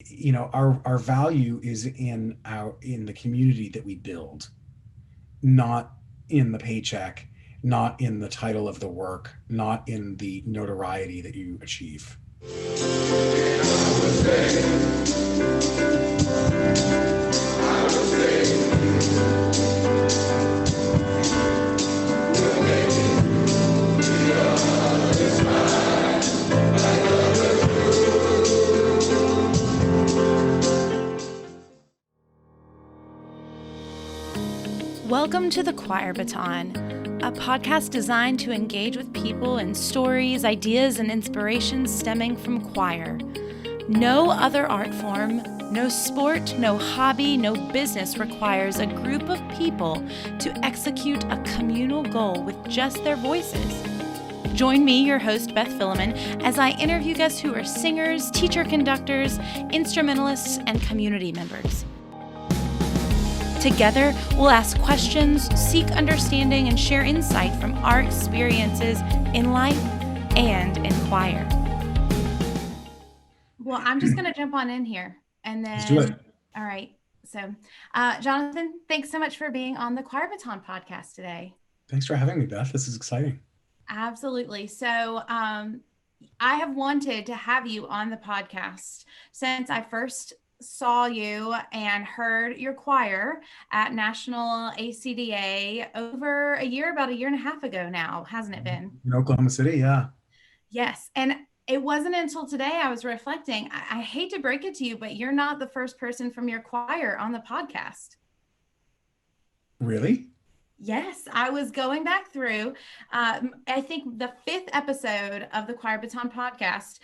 our value is in the community that we build, not in the paycheck, not in the title of the work, not in the notoriety that you achieve. Welcome to The Choir Baton, a podcast designed to engage with people and stories, ideas, and inspirations stemming from choir. No other art form, no sport, no hobby, no business requires a group of people to execute a communal goal with just their voices. Join me, your host, Beth Philemon, as I interview guests who are singers, teacher conductors, instrumentalists, and community members. Together, we'll ask questions, seek understanding, and share insight from our experiences in life and in choir. Well, I'm just going to jump on in here and then. Let's do it. All right. So, Jonathan, thanks so much for being on the Choir Baton podcast today. Thanks for having me, Beth. This is exciting. Absolutely. So, I have wanted to have you on the podcast since I first saw you and heard your choir at National ACDA over about a year and a half ago now, hasn't it been? In Oklahoma City, yeah. Yes. And it wasn't until today I was reflecting. I hate to break it to you, but you're not the first person from your choir on the podcast. Really? Yes, I was going back through, I think the 5th episode of the Choir Baton podcast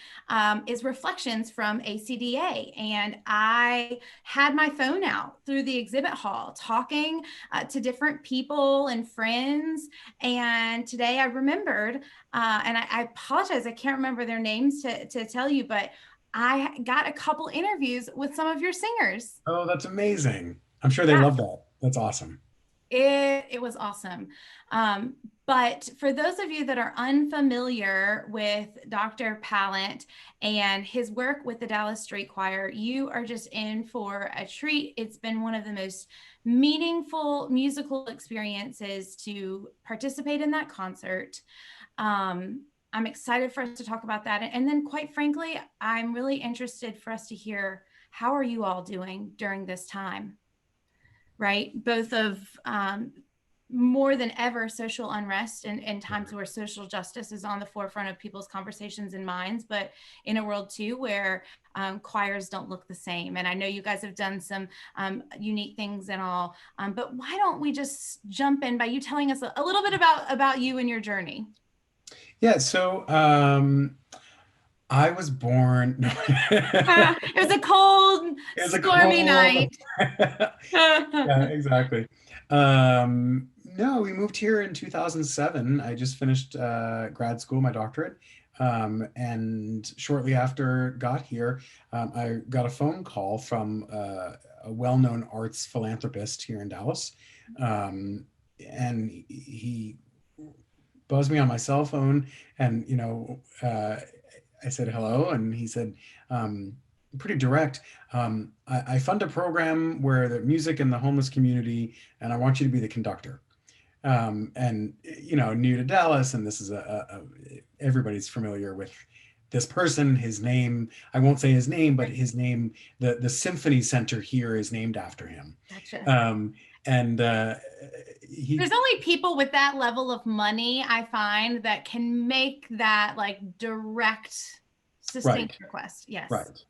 is reflections from ACDA. And I had my phone out through the exhibit hall talking to different people and friends. And today I remembered, and I apologize, I can't remember their names to tell you, but I got a couple interviews with some of your singers. Oh, that's amazing. I'm sure they love that. That's awesome. It was awesome. But for those of you that are unfamiliar with Dr. Palant and his work with the Dallas Street Choir, you are just in for a treat. It's been one of the most meaningful musical experiences to participate in that concert. I'm excited for us to talk about that. And then quite frankly, I'm really interested for us to hear, how are you all doing during this time? Right? Both of more than ever social unrest and times where social justice is on the forefront of people's conversations and minds, but in a world too where choirs don't look the same. And I know you guys have done some unique things and all, but why don't we just jump in by you telling us a little bit about you and your journey? Yeah, so I was born. It was a cold, stormy night. Yeah, exactly. No, we moved here in 2007. I just finished grad school, my doctorate. And shortly after got here, I got a phone call from a well-known arts philanthropist here in Dallas. And he buzzed me on my cell phone and, I said, hello. And he said, pretty direct, I fund a program where the music in the homeless community, and I want you to be the conductor. And, new to Dallas, and this is everybody's familiar with this person, his name, I won't say his name, but his name, the Symphony Center here is named after him. Gotcha. And there's only people with that level of money, I find, that can make that like direct, succinct request. Yes. Right.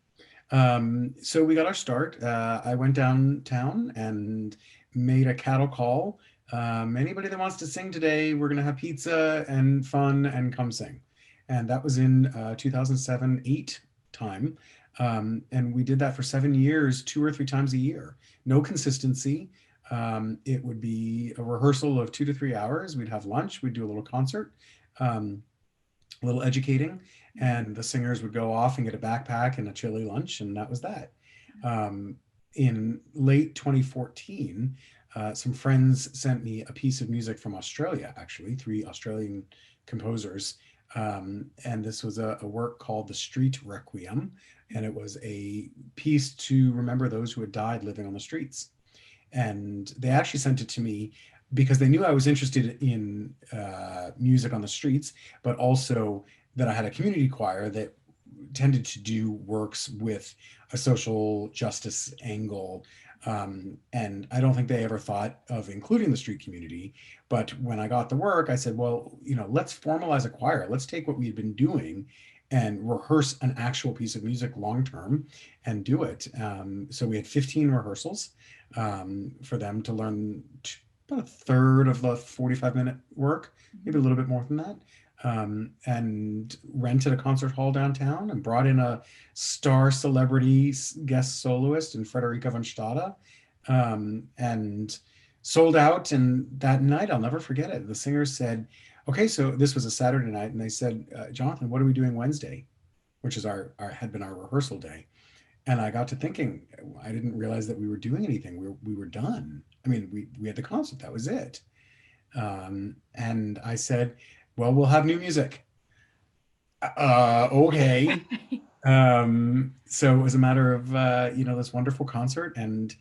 So we got our start. I went downtown and made a cattle call. Anybody that wants to sing today, we're going to have pizza and fun and come sing. And that was in 2007-8 time. And we did that for 7 years, 2 or 3 times a year. No consistency. It would be a rehearsal of 2 to 3 hours. We'd have lunch. We'd do a little concert, a little educating, and the singers would go off and get a backpack and a chili lunch, and that was that. In late 2014, some friends sent me a piece of music from Australia, actually, 3 Australian composers, And this was a work called The Street Requiem. And it was a piece to remember those who had died living on the streets. And they actually sent it to me because they knew I was interested in music on the streets, but also that I had a community choir that tended to do works with a social justice angle. And I don't think they ever thought of including the street community. But when I got the work, I said, well, let's formalize a choir. Let's take what we've been doing and rehearse an actual piece of music long term and do it. So we had 15 rehearsals for them to learn about a third of the 45-minute work, maybe a little bit more than that. And rented a concert hall downtown and brought in a star celebrity guest soloist in Frederica von Stade, and sold out. And that night, I'll never forget it. The singer said, okay, so this was a Saturday night, and they said, Jonathan, what are we doing Wednesday? Which is our had been our rehearsal day. And I got to thinking, I didn't realize that we were doing anything. We were done. I mean, we had the concert, that was it. And I said, well, we'll have new music. Okay. So it was a matter of, this wonderful concert. And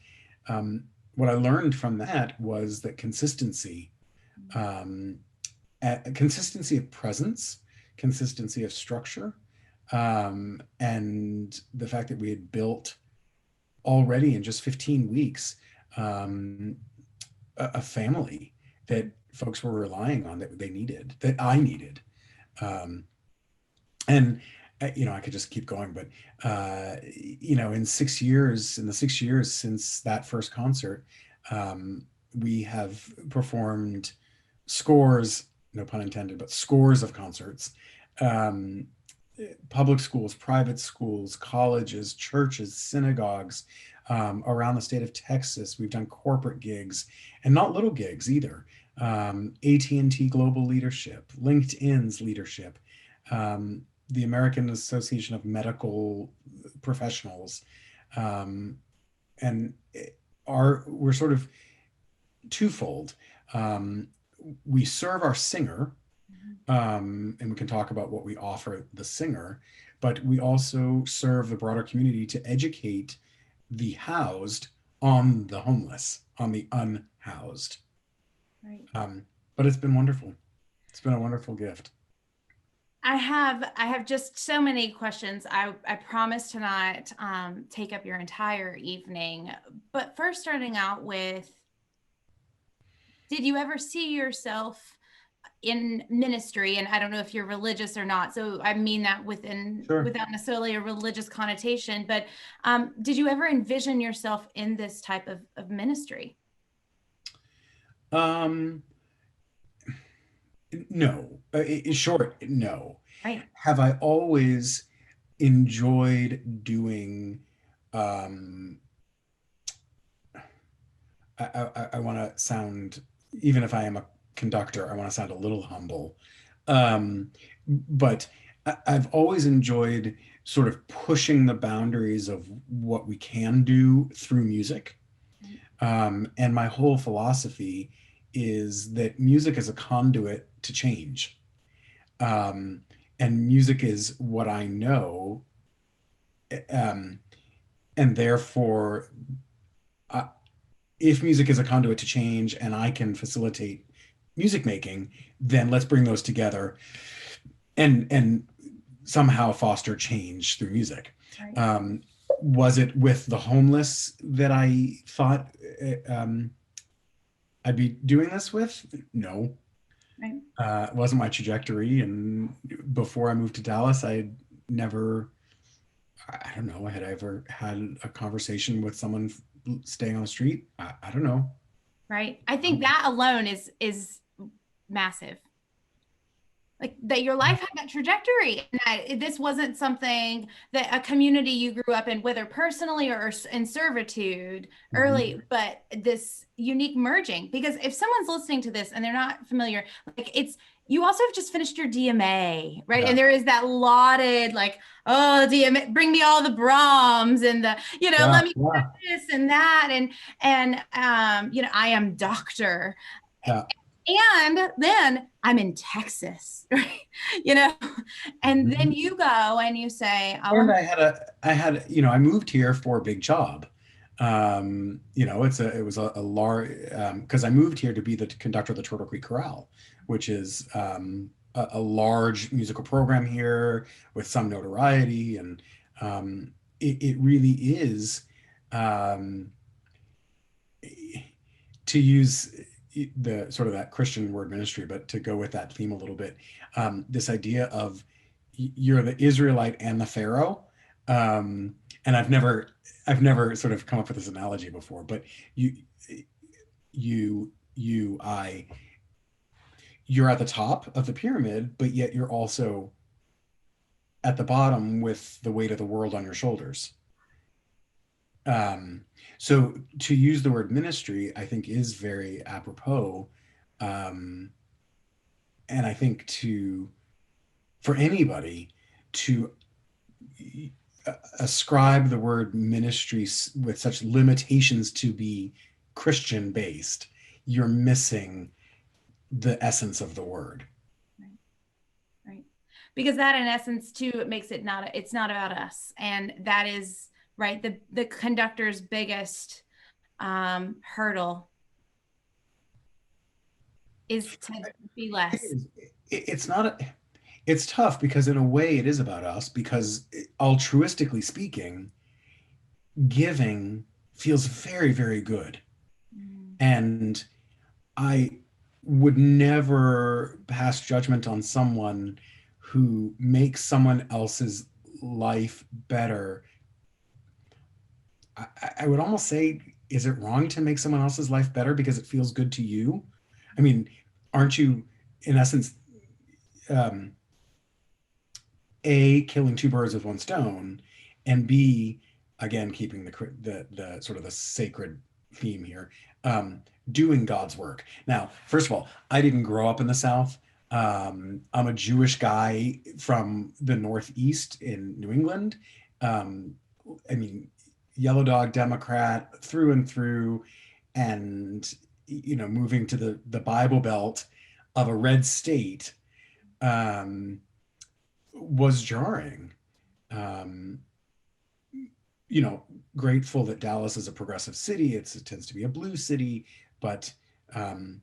what I learned from that was that consistency of presence, consistency of structure, and the fact that we had built already in just 15 weeks a family that folks were relying on, that they needed, that I needed. And I could just keep going, but in the 6 years since that first concert, we have performed scores, no pun intended, but scores of concerts, public schools, private schools, colleges, churches, synagogues, around the state of Texas. We've done corporate gigs, and not little gigs either. AT&T Global Leadership, LinkedIn's leadership, the American Association of Medical Professionals, and we're sort of twofold. We serve our singer, and we can talk about what we offer the singer, but we also serve the broader community to educate the housed on the homeless, on the unhoused. Right. But it's been wonderful. It's been a wonderful gift. I have just so many questions. I promise to not take up your entire evening. But first, starting out with, did you ever see yourself in ministry? And I don't know if you're religious or not, so I mean that Sure. without necessarily a religious connotation. But did you ever envision yourself in this type of ministry? No. Short, no. Right. Have I always enjoyed doing? I want to sound, even if I am a conductor, I want to sound a little humble. But I've always enjoyed sort of pushing the boundaries of what we can do through music. And my whole philosophy is that music is a conduit to change. And music is what I know. And therefore, if music is a conduit to change and I can facilitate music making, then let's bring those together and somehow foster change through music. Right. Was it with the homeless that I thought I'd be doing this with? No. Right. It wasn't my trajectory. And before I moved to Dallas, I don't know, had I ever had a conversation with someone staying on the street? I don't know. Right. I think that alone is massive. Like that your life had that trajectory, and this wasn't something that a community you grew up in, whether personally or in servitude early, but this unique merging. Because if someone's listening to this and they're not familiar, like you also have just finished your DMA, right? Yeah. And there is that lauded, like, oh, DMA, bring me all the Brahms and the, let me do this and that. And I am doctor. Yeah. And then I'm in Texas, right? You know, and then Mhm. you go and you say, I And want I moved here for a big job. It was a large, because I moved here to be the conductor of the Turtle Creek Chorale, which is a large musical program here with some notoriety. And it really is, um, to use the sort of that Christian word ministry, but to go with that theme a little bit, this idea of you're the Israelite and the Pharaoh. Um, and I've never sort of come up with this analogy before, but you, I, you're at the top of the pyramid, but yet you're also at the bottom with the weight of the world on your shoulders. Um, so to use the word ministry, I think is very apropos. Um, and I think for anybody to ascribe the word ministry with such limitations to be Christian based, you're missing the essence of the word. right, right. Because that in essence too, it makes it not, it's not about us. And that is right. The conductor's biggest hurdle is to be It less. is. It's not. It's tough because in a way it is about us because altruistically speaking, giving feels very, very good. Mm, And I would never pass judgment on someone who makes someone else's life better. I would almost say, is it wrong to make someone else's life better because it feels good to you? I mean, aren't you, in essence, um, A, killing two birds with one stone, and B, again, keeping the sort of the sacred theme here, um, doing God's work. Now, first of all, I didn't grow up in the South. I'm a Jewish guy from the Northeast in New England. Um, I mean, yellow dog Democrat through and through, and moving to the Bible Belt of a red state. Um, was jarring. Um, you know, Grateful that Dallas is a progressive city. It tends to be a blue city, but um,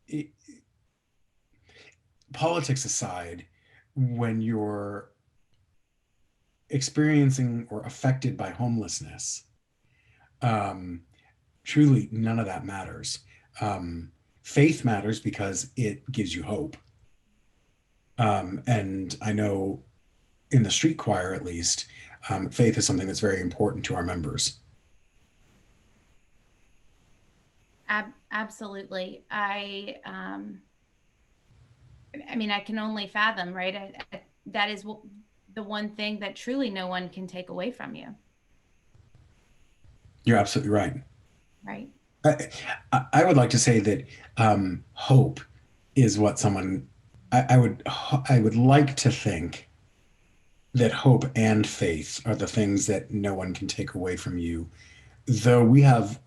it, politics aside, when you're experiencing or affected by homelessness, um, truly none of that matters. Faith matters because it gives you hope. And I know in the street choir, at least, faith is something that's very important to our members. absolutely. I mean, I can only fathom, right? That is the one thing that truly no one can take away from you, You're absolutely right. right? I, I would like to say that hope is what someone I would like to think that hope and faith are the things that no one can take away from you. Though we have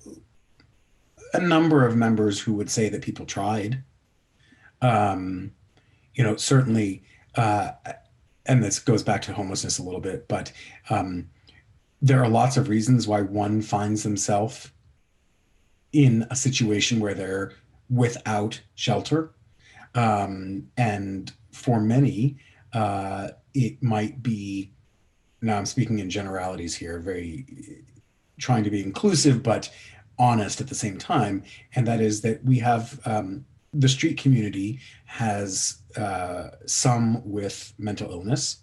a number of members who would say that people tried. Um, certainly, uh, and this goes back to homelessness a little bit, but um, there are lots of reasons why one finds themselves in a situation where they're without shelter. And for many, it might be, now I'm speaking in generalities here, very trying to be inclusive, but honest at the same time. And that is that we have the street community has some with mental illness,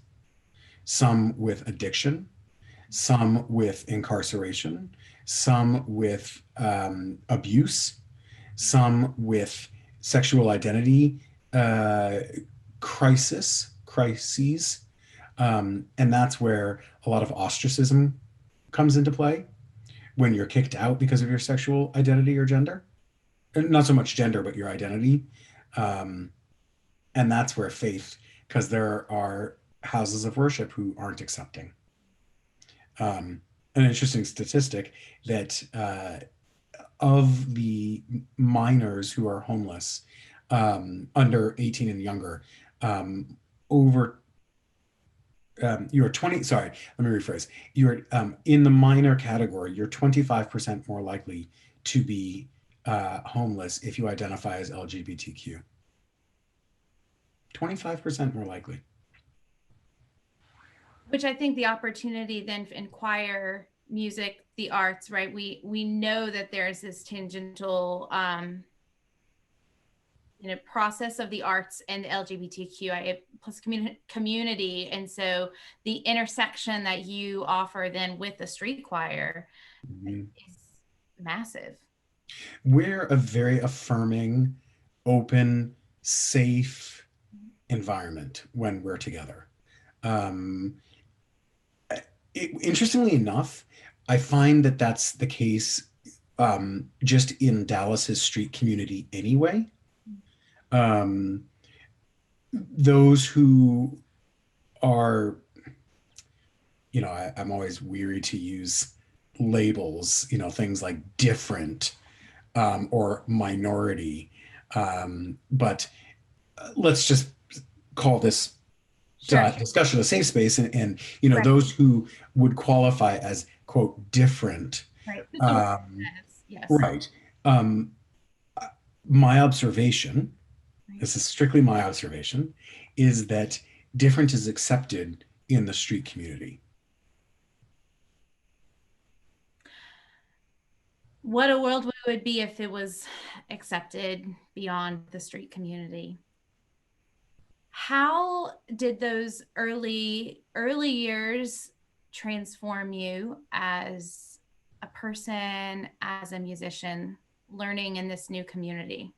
some with addiction, some with incarceration, some with abuse, some with sexual identity uh, crises, and that's where a lot of ostracism comes into play when you're kicked out because of your sexual identity or gender. And not so much gender, but your identity. Um, and that's where faith, because there are houses of worship who aren't accepting. Um, an interesting statistic that of the minors who are homeless, under 18 and younger, over you are 20, sorry, let me rephrase. You're in the minor category, you're 25% more likely to be homeless if you identify as LGBTQ. 25% more likely. Which I think the opportunity then in choir, music, the arts, right? We know that there's this tangential process of the arts and the LGBTQIA plus community. And so the intersection that you offer then with the street choir is massive. We're a very affirming, open, safe environment when we're together. Interestingly enough, I find that that's the case just in Dallas's street community anyway. Those who are, I'm always weary to use labels, things like different or minority. But let's just call this discussion a safe space, and right. Those who would qualify as quote different, right? Yes. Right. My observation, right. This is strictly my observation, is that different is accepted in the street community. What a world we would be if it was accepted beyond the street community. How did those early years transform you as a person, as a musician, learning in this new community?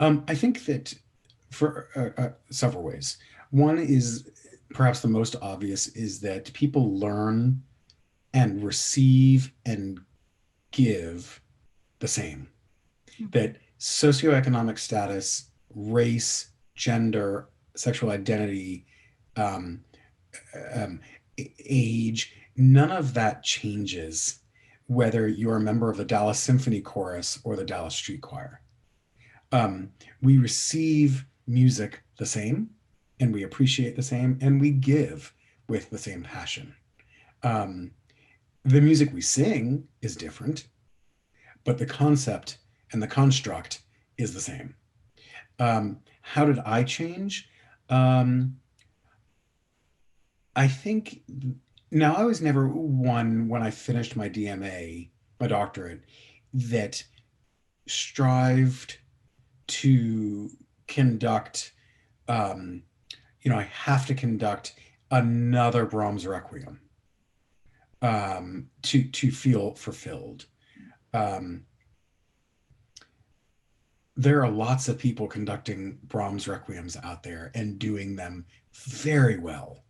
I think that for several ways. One is perhaps the most obvious is that people learn and receive and give the same. Mm-hmm. That socioeconomic status, race, gender, sexual identity, age, none of that changes whether you're a member of the Dallas Symphony Chorus or the Dallas Street Choir. We receive music the same, and we appreciate the same, and we give with the same passion. The music we sing is different, but the concept and the construct is the same. How did I change? I think now I was never one when I finished my DMA, my doctorate, that strived to conduct, I have to conduct another Brahms Requiem to feel fulfilled. There are lots of people conducting Brahms Requiems out there and doing them very well.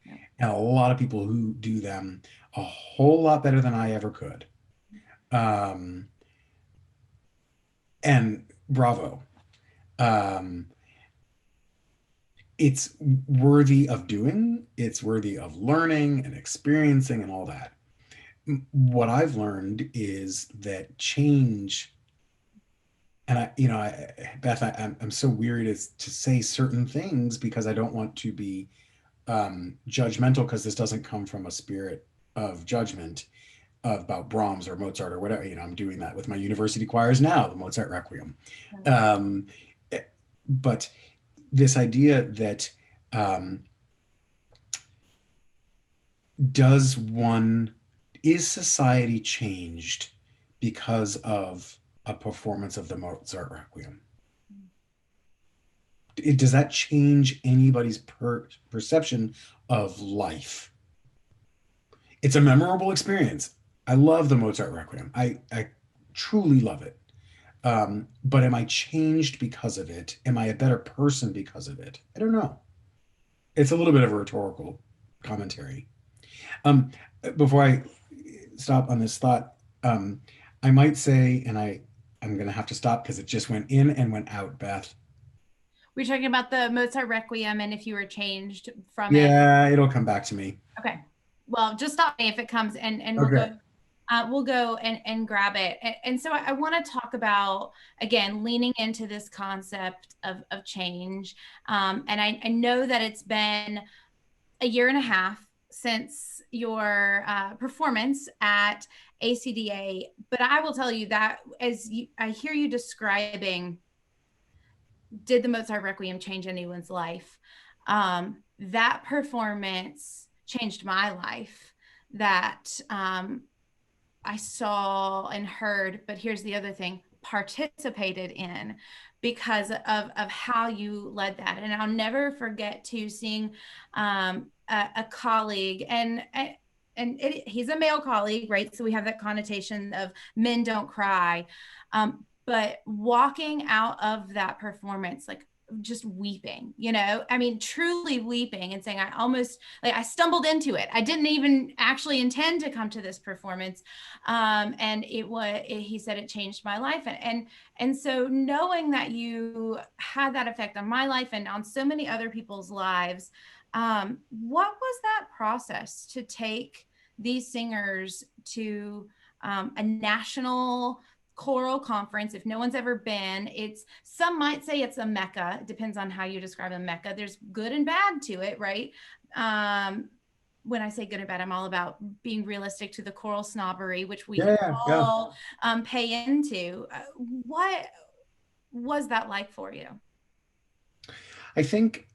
Yeah. And a lot of people who do them a whole lot better than I ever could. And bravo. It's worthy of doing, it's worthy of learning and experiencing and all that. What I've learned is that change, and Beth, I'm so weary to say certain things because I don't want to be judgmental, because this doesn't come from a spirit of judgment about Brahms or Mozart or whatever. I'm doing that with my university choirs now, the Mozart Requiem. But this idea that is society changed because of a performance of the Mozart Requiem? Does that change anybody's perception of life? It's a memorable experience. I love the Mozart Requiem. I truly love it. But am I changed because of it? Am I a better person because of it? I don't know. It's a little bit of a rhetorical commentary. Before I stop on this thought, I might say, and I'm going to have to stop because it just went in and went out, Beth. We're talking about the Mozart Requiem and if you were changed from it. Yeah, it'll come back to me. Okay. Well, just stop me if it comes and we'll go. We'll go and grab it. And so I want to talk about, again, leaning into this concept of change. And I know that it's been a year and a half since your performance at ACDA, but I will tell you that I hear you describing, did the Mozart Requiem change anyone's life? That performance changed my life. That I saw and heard, but here's the other thing, participated in, because of how you led that. And I'll never forget to seeing a colleague, he's a male colleague, right? So we have that connotation of men don't cry. But walking out of that performance, like just weeping, I mean, truly weeping and saying, I stumbled into it. I didn't even actually intend to come to this performance. And he said it changed my life. And so knowing that you had that effect on my life and on so many other people's lives, what was that process to take these singers to a national choral conference? If no one's ever been, some might say it's a mecca. It depends on how you describe a mecca. There's good and bad to it, right? When I say good and bad, I'm all about being realistic to the choral snobbery, which we all pay into. What was that like for you? I think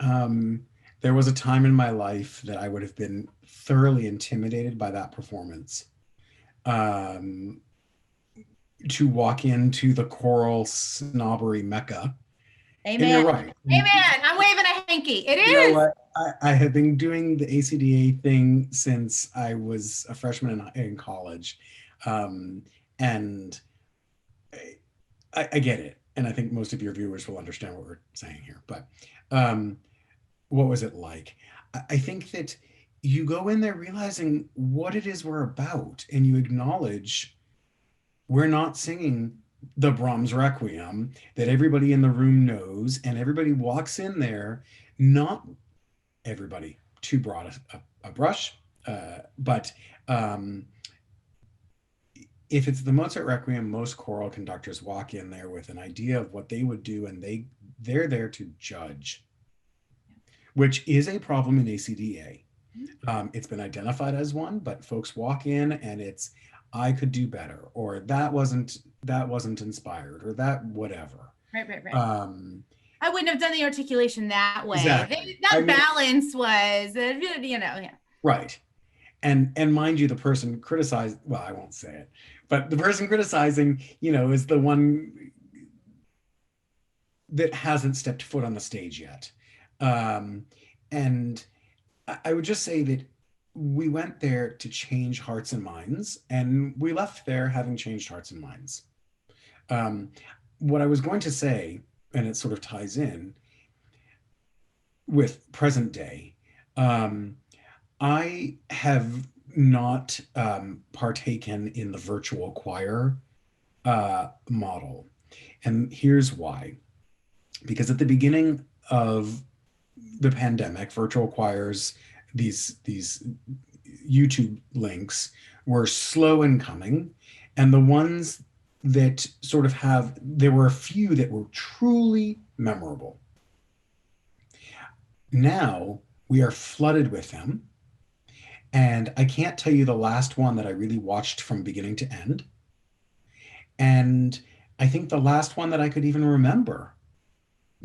there was a time in my life that I would have been thoroughly intimidated by that performance. To walk into the choral snobbery mecca. Amen. And you're right. Amen. I'm waving a hanky. It is. You know what? I have been doing the ACDA thing since I was a freshman in college. And I get it. And I think most of your viewers will understand what we're saying here. But what was it like? I think that you go in there realizing what it is we're about, and you acknowledge we're not singing the Brahms Requiem that everybody in the room knows, and everybody walks in there, not everybody, too broad a brush, but if it's the Mozart Requiem, most choral conductors walk in there with an idea of what they would do, and they're there to judge, which is a problem in ACDA. It's been identified as one, but folks walk in and it's, I could do better, or that wasn't inspired, or that whatever. Right. I wouldn't have done the articulation that way. Exactly. Balance was, yeah. Right. And mind you, the person criticized, well, I won't say it, but the person criticizing, is the one that hasn't stepped foot on the stage yet. And I would just say that we went there to change hearts and minds, and we left there having changed hearts and minds. What I was going to say, and it sort of ties in with present day, I have not partaken in the virtual choir model. And here's why. Because at the beginning of the pandemic, virtual choirs, these YouTube links were slow in coming, and the ones that sort of there were a few that were truly memorable. Now we are flooded with them, and I can't tell you the last one that I really watched from beginning to end. And I think the last one that I could even remember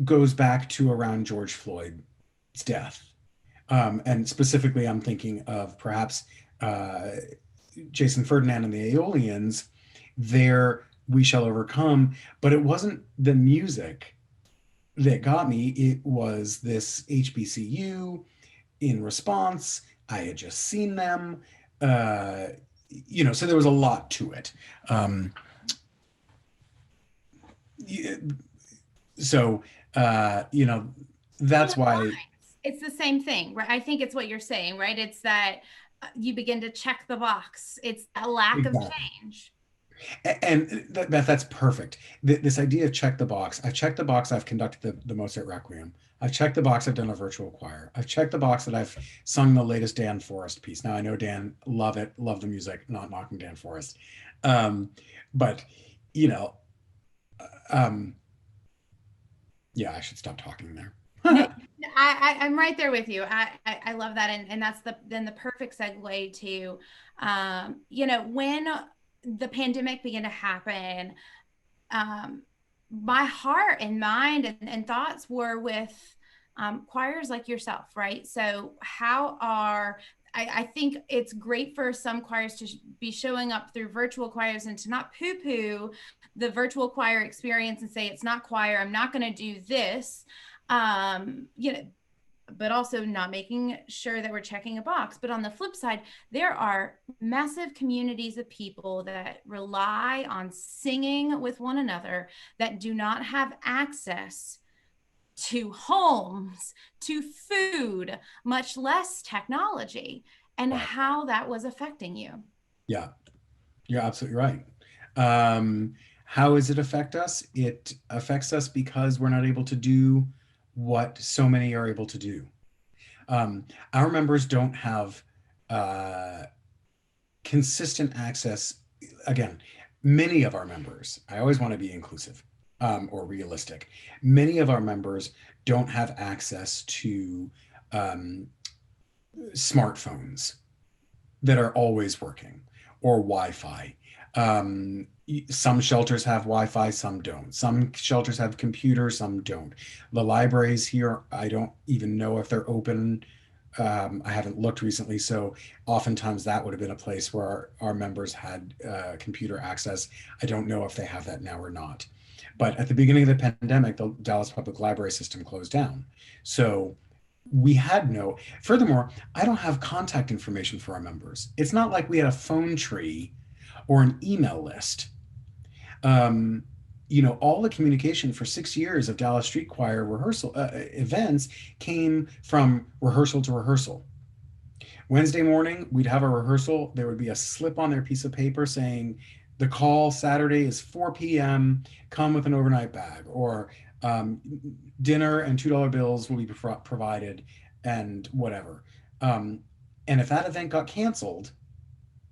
goes back to around George Floyd's death. And specifically, I'm thinking of perhaps Jason Ferdinand and the Aeolians, their We Shall Overcome, but it wasn't the music that got me. It was this HBCU in response. I had just seen them, so there was a lot to it. That's why. It's the same thing, right? I think it's what you're saying, right? It's that you begin to check the box. It's a lack of change. And Beth, that's perfect. This idea of check the box. I've checked the box. I've conducted the Mozart Requiem. I've checked the box. I've done a virtual choir. I've checked the box that I've sung the latest Dan Forrest piece. Now I know Dan, love it, love the music. Not knocking Dan Forrest, um, but you know, um, yeah, I should stop talking there. No, I'm right there with you. I love that, and that's the perfect segue to, when the pandemic began to happen, my heart and mind and thoughts were with choirs like yourself, right? So I think it's great for some choirs to be showing up through virtual choirs and to not poo-poo the virtual choir experience and say, it's not choir, I'm not going to do this. But also not making sure that we're checking a box. But on the flip side, there are massive communities of people that rely on singing with one another that do not have access to homes, to food, much less technology, and Right. how that was affecting you. Yeah, you're absolutely right. How does it affect us? It affects us because we're not able to do what so many are able to do. Our members don't have consistent access. Again, many of our members, I always want to be inclusive or realistic. Many of our members don't have access to smartphones that are always working or Wi-Fi. Some shelters have Wi-Fi, some don't. Some shelters have computers, some don't. The libraries here, I don't even know if they're open. I haven't looked recently, so oftentimes that would have been a place where our members had computer access. I don't know if they have that now or not. But at the beginning of the pandemic, the Dallas Public Library system closed down. So we had no, furthermore, I don't have contact information for our members. It's not like we had a phone tree or an email list. All the communication for 6 years of Dallas Street Choir rehearsal events came from rehearsal to rehearsal. Wednesday morning, we'd have a rehearsal. There would be a slip on their piece of paper saying, the call Saturday is 4 p.m. Come with an overnight bag, or dinner and $2 bills will be provided, and whatever. And if that event got canceled,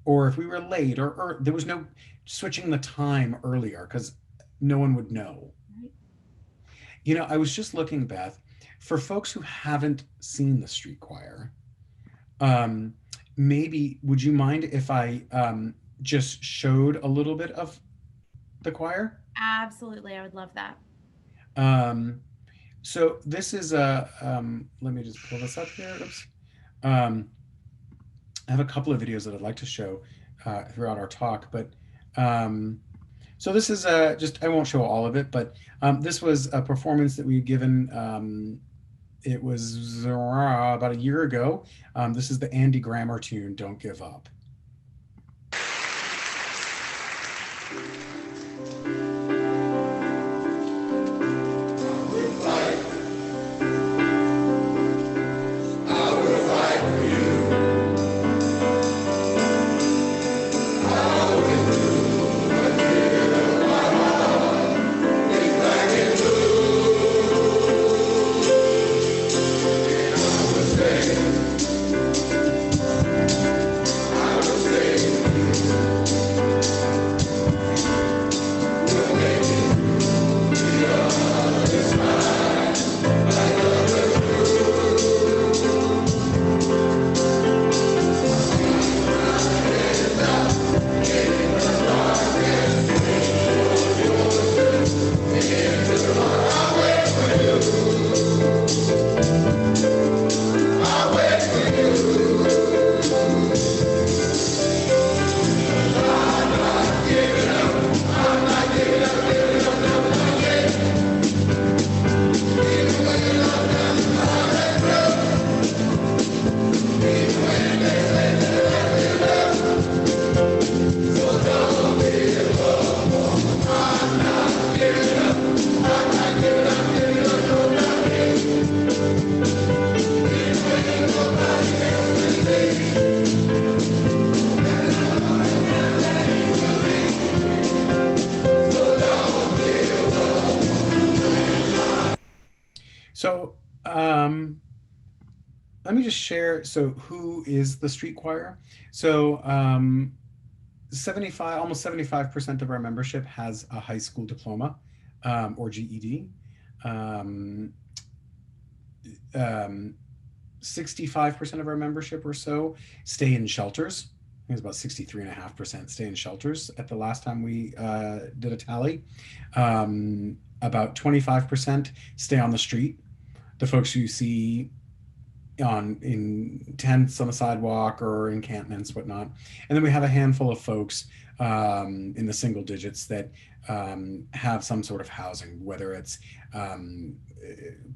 or if we were late, or there was no switching the time earlier because no one would know. I was just looking, Beth, for folks who haven't seen the street choir, maybe would you mind if I just showed a little bit of the choir? Absolutely, I would love that. So this is let me just pull this up here. Oops. I have a couple of videos that I'd like to show throughout our talk, but so this is I won't show all of it, but this was a performance that we had given. It was about a year ago. This is the Andy Grammer tune, Don't Give Up. I So let me just share. So who is the street choir? So 75, almost 75% of our membership has a high school diploma or GED. Um, um, 65% of our membership or so stay in shelters. I think it's about 63.5% stay in shelters at the last time we did a tally. About 25% stay on the street. The folks you see on in tents on the sidewalk or encampments, whatnot. And then we have a handful of folks in the single digits that have some sort of housing, whether it's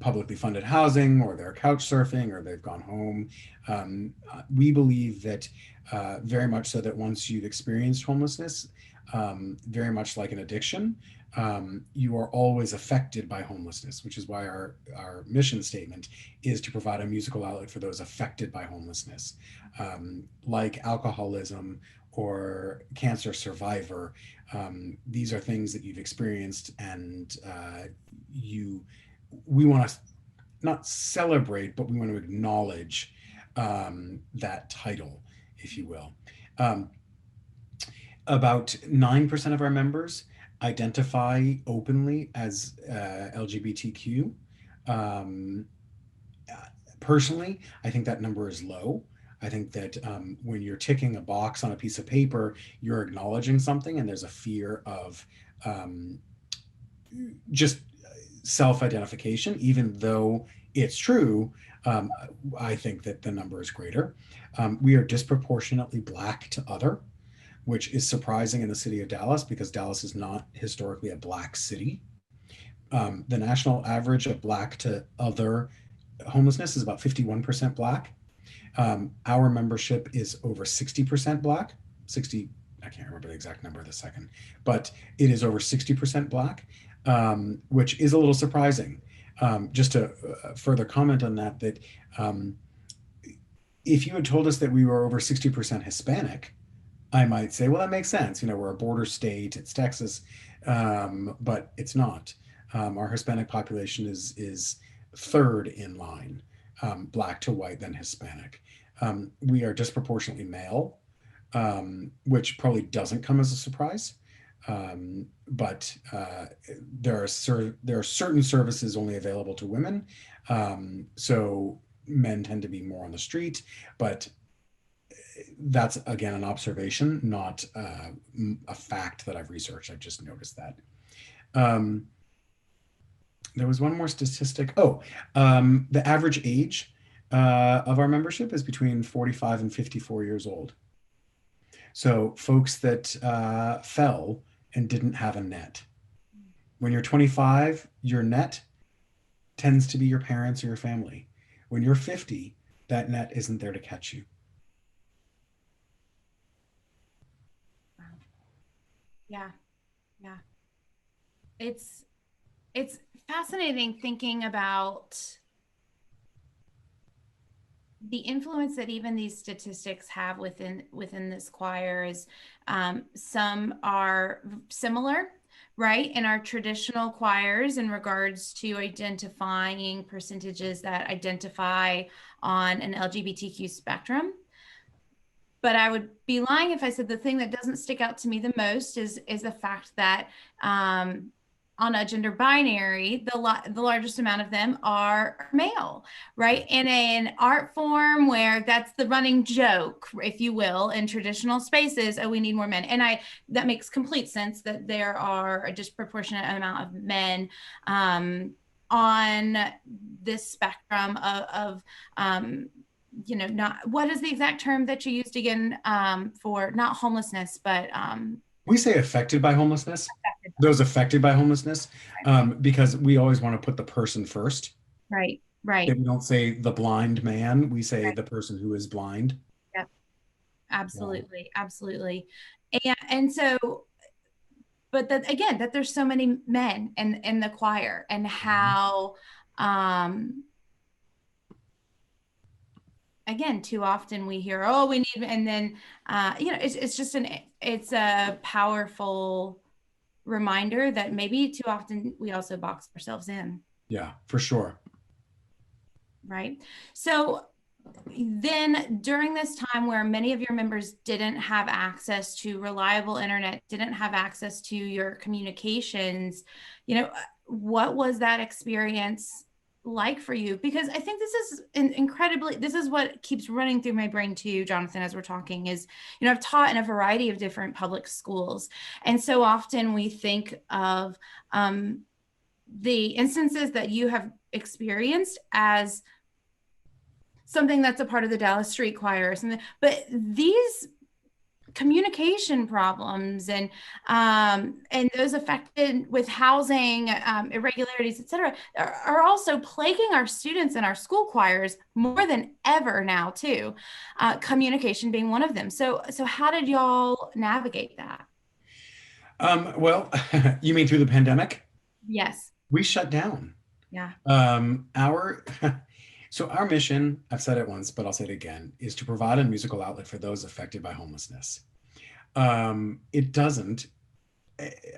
publicly funded housing or they're couch surfing or they've gone home. We believe that very much so that once you've experienced homelessness, very much like an addiction, you are always affected by homelessness, which is why our mission statement is to provide a musical outlet for those affected by homelessness, like alcoholism or cancer survivor. These are things that you've experienced, and we want to not celebrate, but we want to acknowledge that title, if you will. Um, about 9% of our members identify openly as LGBTQ. Um, Personally, I think that number is low. I think that when you're ticking a box on a piece of paper, you're acknowledging something, and there's a fear of um, just self identification, even though it's true. Um, I think that the number is greater. We are disproportionately Black to other, which is surprising in the city of Dallas because Dallas is not historically a Black city. The national average of Black to other homelessness is about 51% Black. Our membership is over 60% Black. 60, I can't remember the exact number this second, but it is over 60% Black, which is a little surprising. Just to further comment on that, that um, if you had told us that we were over 60% Hispanic, I might say, well, that makes sense. You know, we're a border state, it's Texas, but it's not. Our Hispanic population is third in line, Black to white, then Hispanic. We are disproportionately male, which probably doesn't come as a surprise. But there are certain services only available to women, so men tend to be more on the street. But that's again an observation, not a fact that I've researched. I've just noticed that. Um, there was one more statistic. Oh, the average age of our membership is between 45 and 54 years old. So folks that fell and didn't have a net. When you're 25, your net tends to be your parents or your family. When you're 50, that net isn't there to catch you. Yeah, yeah. It's it's fascinating thinking about the influence that even these statistics have within this choir. Is some are similar, right, in our traditional choirs in regards to identifying percentages that identify on an LGBTQ spectrum. But I would be lying if I said the thing that doesn't stick out to me the most is the fact that on a gender binary, the largest amount of them are male, right? In an art form where that's the running joke, if you will, in traditional spaces, oh, we need more men. And that makes complete sense that there are a disproportionate amount of men on this spectrum of not, what is the exact term that you used again, for not homelessness, but We say affected by homelessness, affected by. those affected by homelessness, because we always want to put the person first. Right, right, If we don't say the blind man, we say right. the person who is blind. Yep, Yeah. absolutely, absolutely. And so, but that again, that there's so many men in the choir, and how um again, too often we hear, oh, we need, and then it's just it's a powerful reminder that maybe too often we also box ourselves in. Yeah, for sure. Right. So then during this time where many of your members didn't have access to reliable internet, didn't have access to your communications, what was that experience like for you? Because I think this is this is what keeps running through my brain too, Jonathan, as we're talking is, I've taught in a variety of different public schools. And so often we think of the instances that you have experienced as something that's a part of the Dallas Street Choir or something, but these communication problems and those affected with housing irregularities, etc., are also plaguing our students and our school choirs more than ever now too. Communication being one of them. So how did y'all navigate that? Well, you mean through the pandemic? Yes. We shut down. Yeah. So our mission, I've said it once, but I'll say it again, is to provide a musical outlet for those affected by homelessness. It doesn't,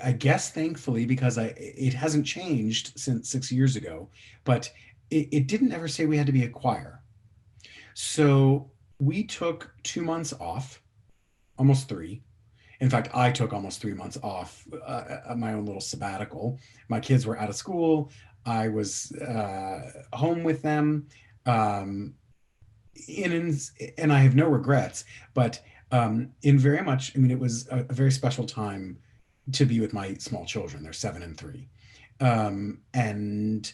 I guess, thankfully, because it hasn't changed since 6 years ago, but it didn't ever say we had to be a choir. So we took 2 months off, almost 3. In fact, I took almost 3 months off, my own little sabbatical. My kids were out of school. I was home with them, and I have no regrets, but in very much, I mean, it was a very special time to be with my small children. They're 7 and 3. And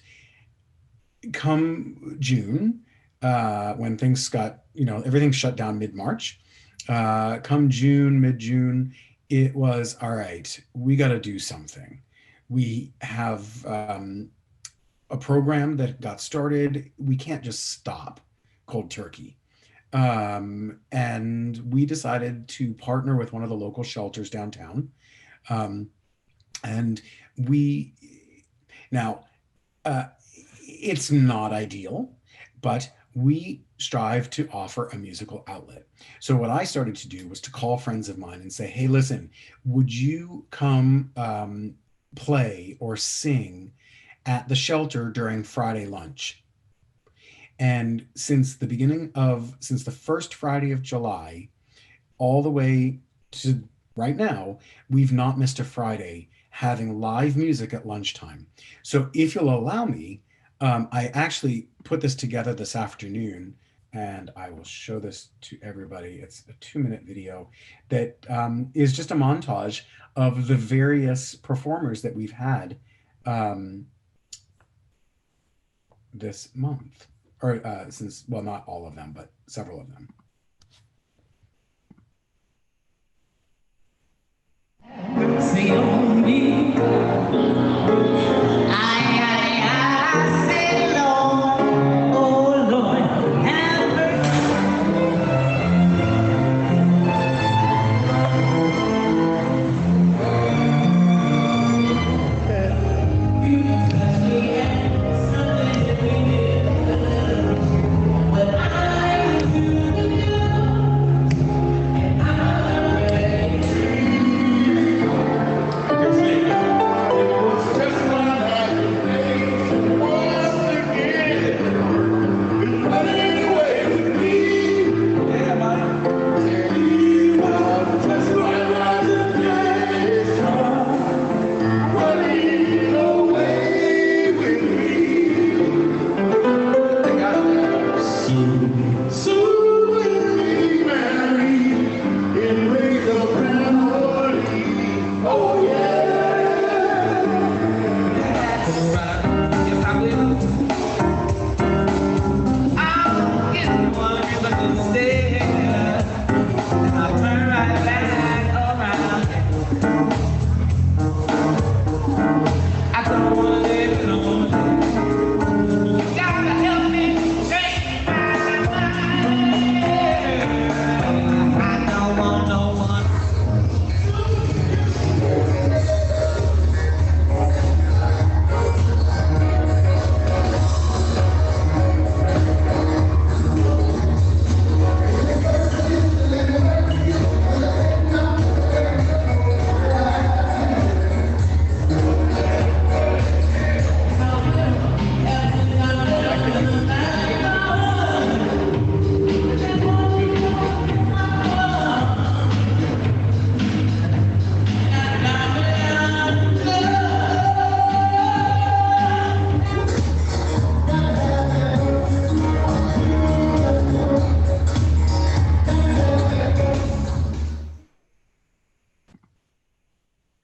come June, when things got, everything shut down mid-March, come June, mid-June, it was, all right, we got to do something. We have a program that got started. We can't just stop cold turkey. And we decided to partner with one of the local shelters downtown. And it's not ideal, but we strive to offer a musical outlet. So what I started to do was to call friends of mine and say, hey, listen, would you come play or sing at the shelter during Friday lunch? And since the first Friday of July, all the way to right now, we've not missed a Friday having live music at lunchtime. So if you'll allow me, I actually put this together this afternoon, and I will show this to everybody. It's a 2-minute video that is just a montage of the various performers that we've had this month, or since, well, not all of them, but several of them. Say on me, I say, Lord, oh Lord, have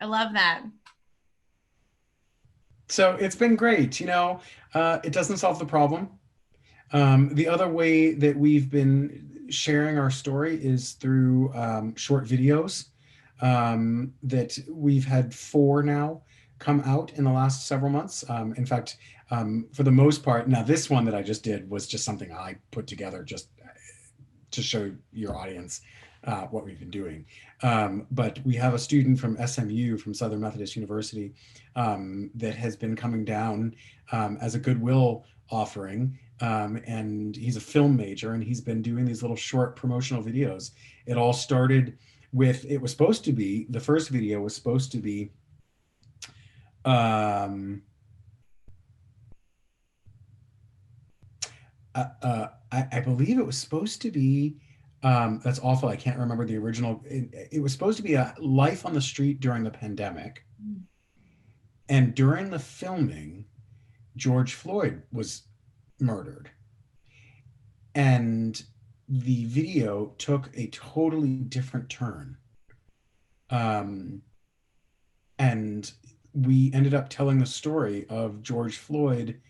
I love that. So it's been great. It doesn't solve the problem. The other way that we've been sharing our story is through short videos that we've had 4 now come out in the last several months. In fact, for the most part, now this one that I just did was just something I put together just to show your audience what we've been doing. But we have a student from SMU, from Southern Methodist University, that has been coming down as a goodwill offering. And he's a film major, and he's been doing these little short promotional videos. It all started with, it was supposed to be, the first video was supposed to be, I believe it was supposed to be, that's awful, I can't remember the original. It was supposed to be a life on the street during the pandemic. And during the filming, George Floyd was murdered. And the video took a totally different turn. And we ended up telling the story of George Floyd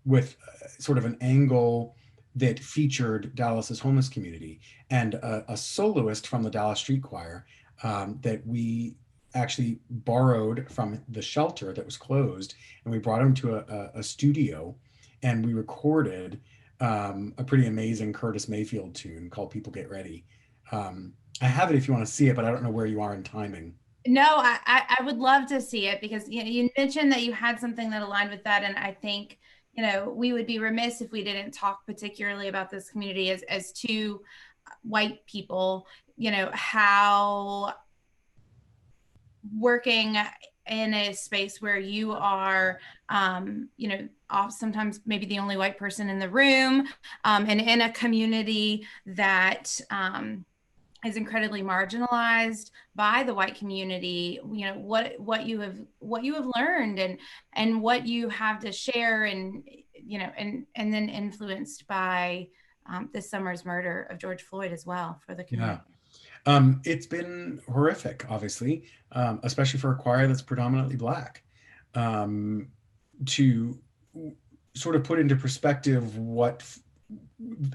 with sort of an angle that featured Dallas's homeless community, and a soloist from the Dallas Street Choir that we actually borrowed from the shelter that was closed, and we brought him to a studio, and we recorded a pretty amazing Curtis Mayfield tune called People Get Ready. I have it if you want to see it, but I don't know where you are in timing. No, I would love to see it, because you mentioned that you had something that aligned with that. And I think, we would be remiss if we didn't talk particularly about this community as 2 white people, how working in a space where you are, sometimes maybe the only white person in the room, and in a community that is incredibly marginalized by the white community, what you have learned and what you have to share, and and then influenced by this summer's murder of George Floyd as well for the community. Yeah. It's been horrific, obviously, especially for a choir that's predominantly Black. To sort of put into perspective what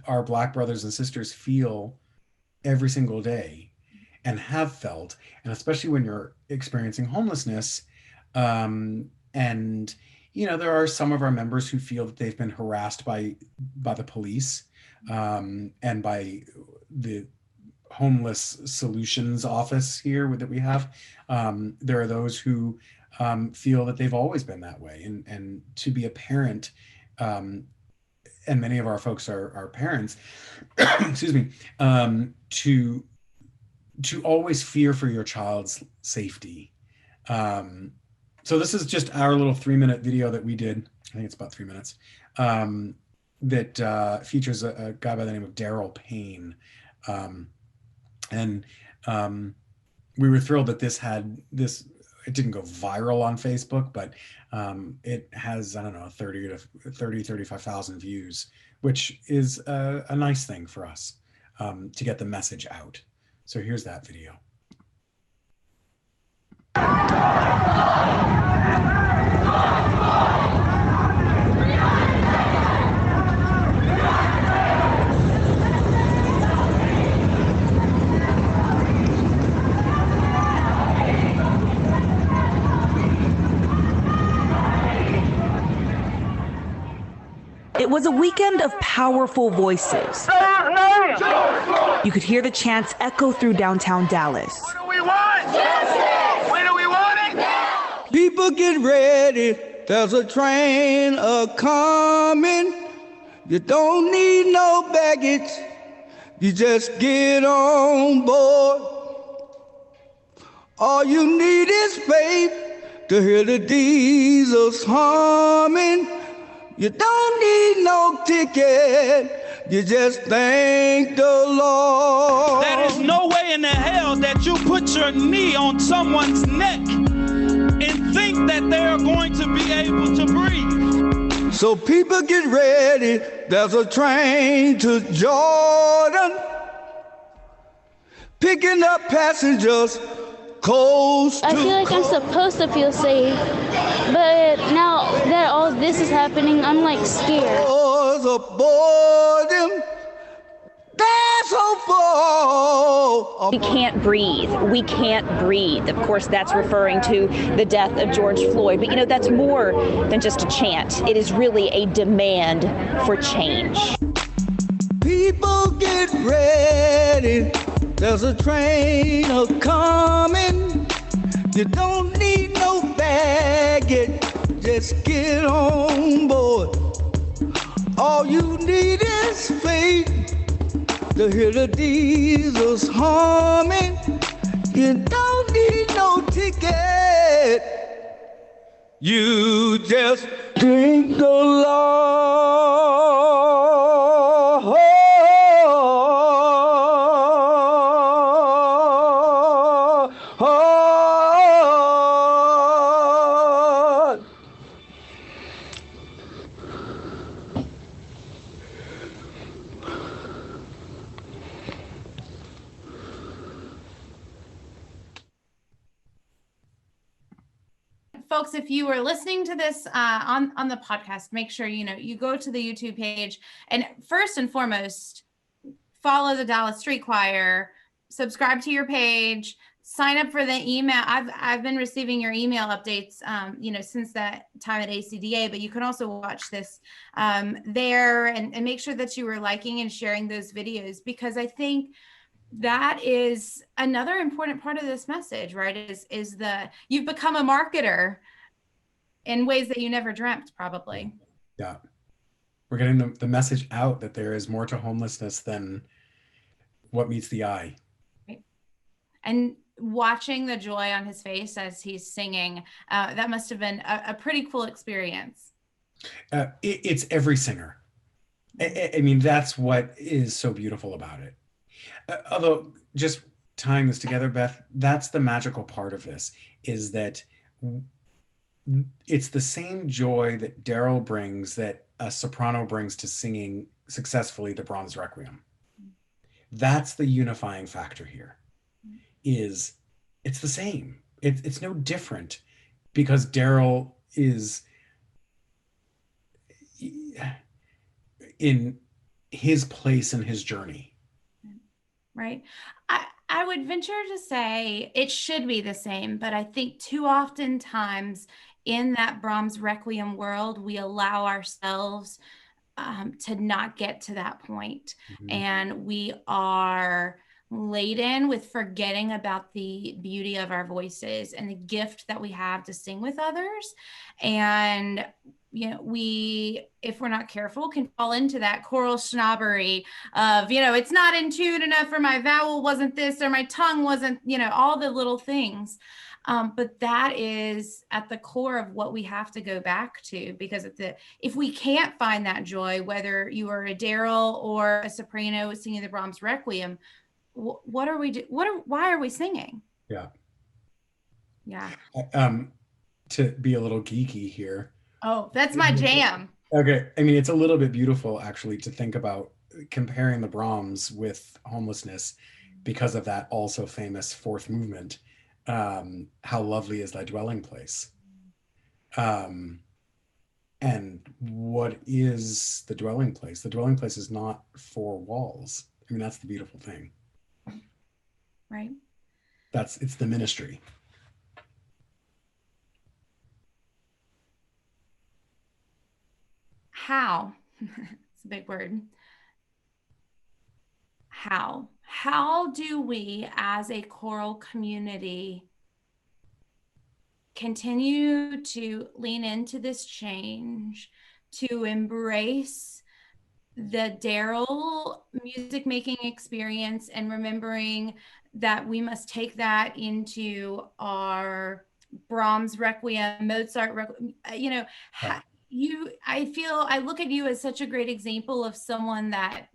our Black brothers and sisters feel every single day and have felt, and especially when you're experiencing homelessness. And, there are some of our members who feel that they've been harassed by the police and by the homeless solutions office here that we have. There are those who feel that they've always been that way, and to be a parent, and many of our folks are parents, excuse me, to always fear for your child's safety. So this is just our little 3-minute video that we did. I think it's about 3 minutes, that features a guy by the name of Daryl Payne. And we were thrilled that it didn't go viral on Facebook, but it has, 35,000 views, which is a nice thing for us to get the message out. So here's that video. It was a weekend of powerful voices. You could hear the chants echo through downtown Dallas. What do we want? Justice! When do we want it? Now! People get ready, there's a train a-coming. You don't need no baggage, you just get on board. All you need is faith to hear the diesels humming. You don't need no ticket, you just thank the Lord. There is no way in the hell that you put your knee on someone's neck and think that they are going to be able to breathe. So people get ready, there's a train to Jordan, picking up passengers coast I to feel like I'm coast. supposed to feel safe, but now that all this is happening, I'm like scared. Aboard them, that's so far. We can't breathe. We can't breathe. Of course, that's referring to the death of George Floyd. But, you know, that's more than just a chant. It is really a demand for change. People get ready. There's a train a-coming. You don't need no baggage. Just get on board. All you need is faith to hear the diesels humming. You don't need no ticket. You just drink the Lord. Folks, if you are listening to this on the podcast, make sure you go to the YouTube page and first and foremost, follow the Dallas Street Choir, subscribe to your page, sign up for the email. I've been receiving your email updates, since that time at ACDA, but you can also watch this there and make sure that you are liking and sharing those videos, because I think that is another important part of this message, right? Is you've become a marketer in ways that you never dreamt, probably. Yeah. We're getting the message out that there is more to homelessness than what meets the eye. Right. And watching the joy on his face as he's singing, that must have been a pretty cool experience. It's every singer. I mean, that's what is so beautiful about it. Although, just tying this together, Beth, that's the magical part of this, is that it's the same joy that Daryl brings that a soprano brings to singing successfully the Brahms Requiem. That's the unifying factor here, is it's the same. It's no different, because Daryl is in his place in his journey. Right. I would venture to say it should be the same, but I think too often times in that Brahms Requiem world, we allow ourselves to not get to that point. Mm-hmm. And we are laden with forgetting about the beauty of our voices and the gift that we have to sing with others. And if we're not careful, can fall into that choral snobbery of, it's not in tune enough, or my vowel wasn't this, or my tongue wasn't, all the little things. But that is at the core of what we have to go back to, because if we can't find that joy, whether you are a Daryl or a soprano singing the Brahms Requiem, why are we singing? Yeah. Yeah. To be a little geeky here. Oh, that's my jam. Okay. I mean, it's a little bit beautiful, actually, to think about comparing the Brahms with homelessness, because of that also famous fourth movement. How lovely is thy dwelling place? And what is the dwelling place? The dwelling place is not four walls. I mean, that's the beautiful thing. Right. It's the ministry. How? It's a big word. How do we as a choral community continue to lean into this change, to embrace the Daryl music making experience, and remembering that we must take that into our Brahms Requiem, Mozart Requiem, I look at you as such a great example of someone that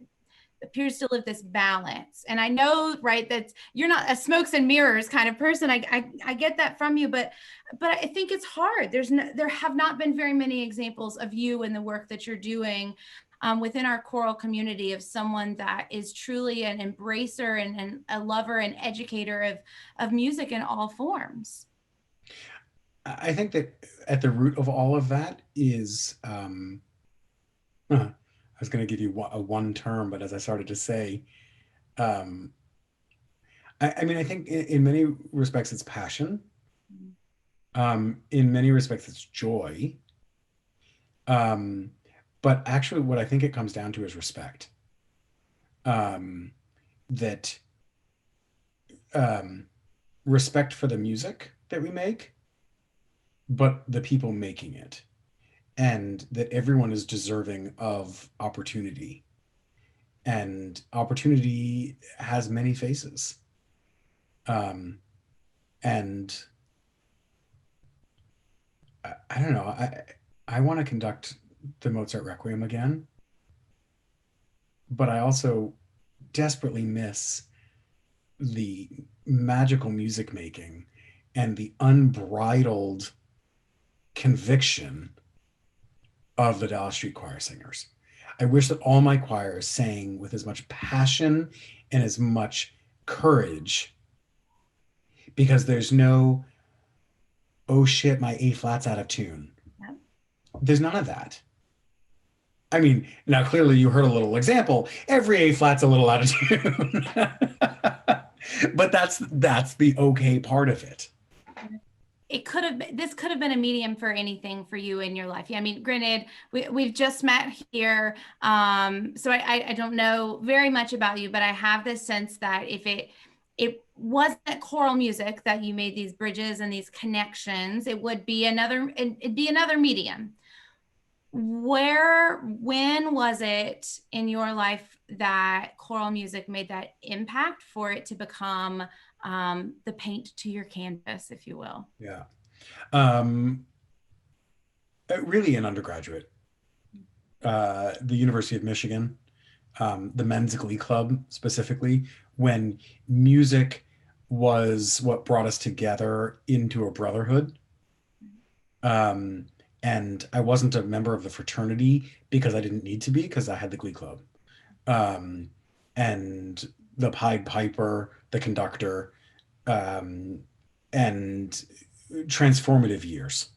appears to live this balance. And I know, right, that you're not a smokes and mirrors kind of person. I get that from you, but I think it's hard. There have not been very many examples of you and the work that you're doing within our choral community of someone that is truly an embracer and a lover and educator of music in all forms? I think that at the root of all of that is, I was going to give you a one term, but as I started to say, um, I mean, I think in many respects it's passion. In many respects it's joy. But actually what I think it comes down to is respect. That respect for the music that we make, but the people making it, and that everyone is deserving of opportunity. And opportunity has many faces. And I don't know, I want to conduct the Mozart Requiem again, but I also desperately miss the magical music making and the unbridled conviction of the Dallas Street Choir singers. I wish that all my choirs sang with as much passion and as much courage, because there's no, oh shit, my A flat's out of tune. Yep. There's none of that. I mean, now clearly you heard a little example. Every A flat's a little out of tune. But that's the okay part of it. This could have been a medium for anything for you in your life. Yeah, I mean, granted, we've just met here, so I don't know very much about you, but I have this sense that if it wasn't choral music that you made these bridges and these connections, it'd be another medium. When was it in your life that choral music made that impact for it to become the paint to your canvas, if you will? Yeah. Really an undergraduate. The University of Michigan, the Men's Glee Club specifically, when music was what brought us together into a brotherhood. And I wasn't a member of the fraternity because I didn't need to be, because I had the Glee Club. And the Pied Piper, the conductor, and transformative years.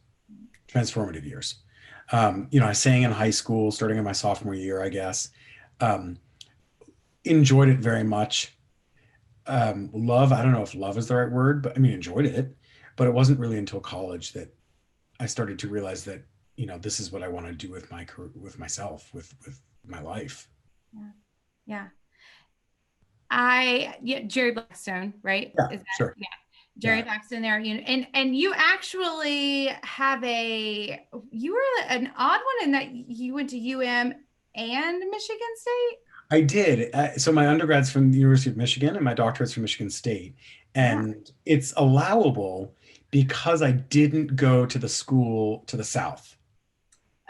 I sang in high school, starting in my sophomore year, I guess. Enjoyed it very much. Love, I don't know if love is the right word, but I mean, enjoyed it. But it wasn't really until college that I started to realize that, this is what I want to do with my career, with myself, with my life. Yeah. Jerry Blackstone, right? Yeah, sure. Yeah. Jerry Blackstone there, and you actually you were an odd one in that you went to UM and Michigan State. I did. So my undergrad's from the University of Michigan and my doctorate's from Michigan State. And it's allowable because I didn't go to the school to the South.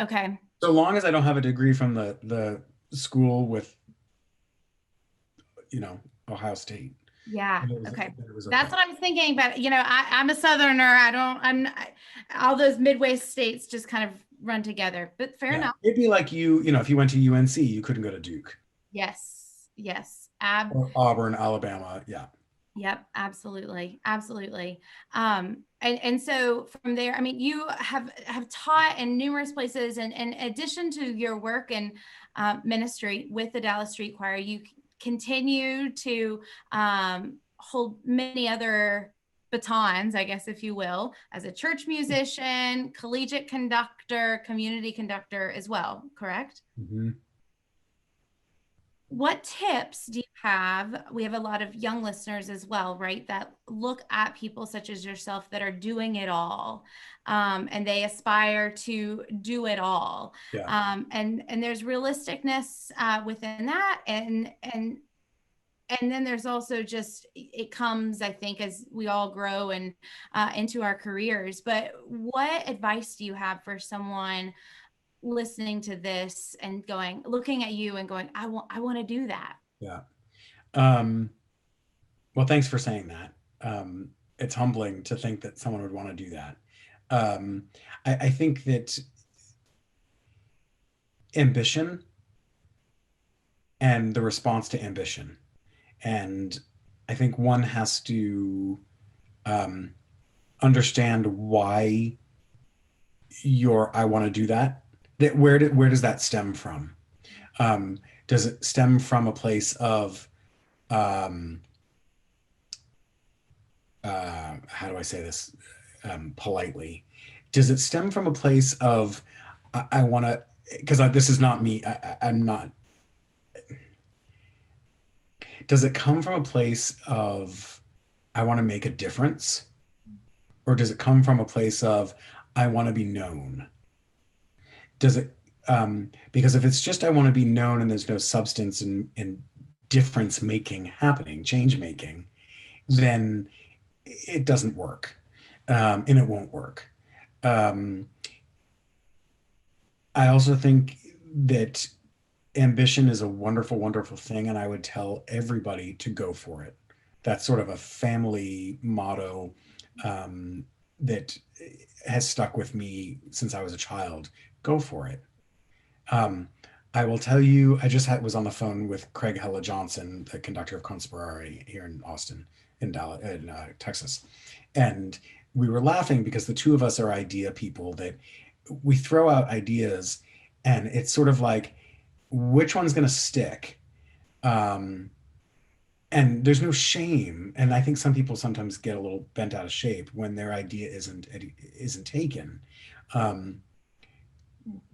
Okay. So long as I don't have a degree from the school with, Ohio State. Yeah. Okay. That's what I was thinking. But, I'm a Southerner. All those Midwest states just kind of run together, but fair enough. It'd be like if you went to UNC, you couldn't go to Duke. Yes. Or Auburn, Alabama. Yeah. Yep. Absolutely. And so from there, I mean, you have taught in numerous places, and in addition to your work in ministry with the Dallas Street Choir, you continue to hold many other batons, I guess, if you will, as a church musician, collegiate conductor, community conductor as well, correct? Mm-hmm. What tips do you have? We have a lot of young listeners as well, right? That look at people such as yourself that are doing it all, and they aspire to do it all. Yeah. And there's realisticness within that, and then there's also just, it comes, I think, as we all grow and into our careers. But what advice do you have for someone listening to this and looking at you and going, I want to do that? Yeah. Well, thanks for saying that. It's humbling to think that someone would want to do that. I think that ambition and the response to ambition. And I think one has to understand why I want to do that. Where does that stem from? Does it stem from a place of how do I say this politely? Does it stem from a place of I want to, because this is not me. I'm not. Does it come from a place of I want to make a difference, or does it come from a place of I want to be known? Does it? Because if it's just I want to be known and there's no substance and difference making happening, change making, then it doesn't work, and it won't work. I also think that ambition is a wonderful, wonderful thing, and I would tell everybody to go for it. That's sort of a family motto that has stuck with me since I was a child. Go for it. I will tell you, I just was on the phone with Craig Hella Johnson, the conductor of Conspirari here in Austin, in Dallas, in Texas. And we were laughing because the two of us are idea people, that we throw out ideas and it's sort of like, which one's going to stick? And there's no shame. And I think some people sometimes get a little bent out of shape when their idea isn't taken.